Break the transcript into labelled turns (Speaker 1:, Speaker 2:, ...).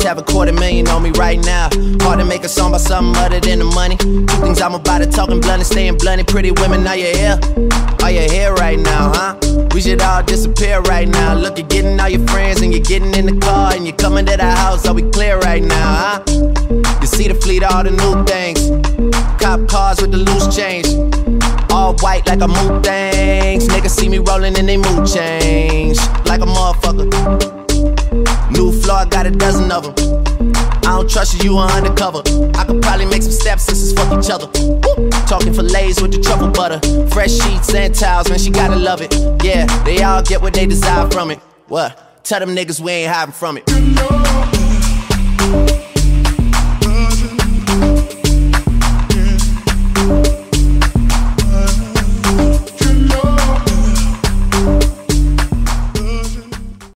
Speaker 1: have $250,000 on me right now. Hard to make a song about something other than the money. Two things I'm about it, talking blunt and staying blunt. Pretty women, are you here? Are you here right now, huh? We should all disappear right now. Look, you're getting all your friends and you're getting in the car and you're coming to the house. Are we clear right now, huh? You see the fleet, all the new things. Cop cars with the loose change. All white like a mood things. Niggas see me rolling and they mood change. Like a motherfucker. New floor, I got a dozen of them. I don't trust you, you are undercover. I could probably make some stepsisters fuck each other. Woo! Talking fillets with the truffle butter. Fresh sheets and towels, man, she gotta love it. Yeah, they all get what they desire from it. What? Tell them niggas we ain't hiding from it.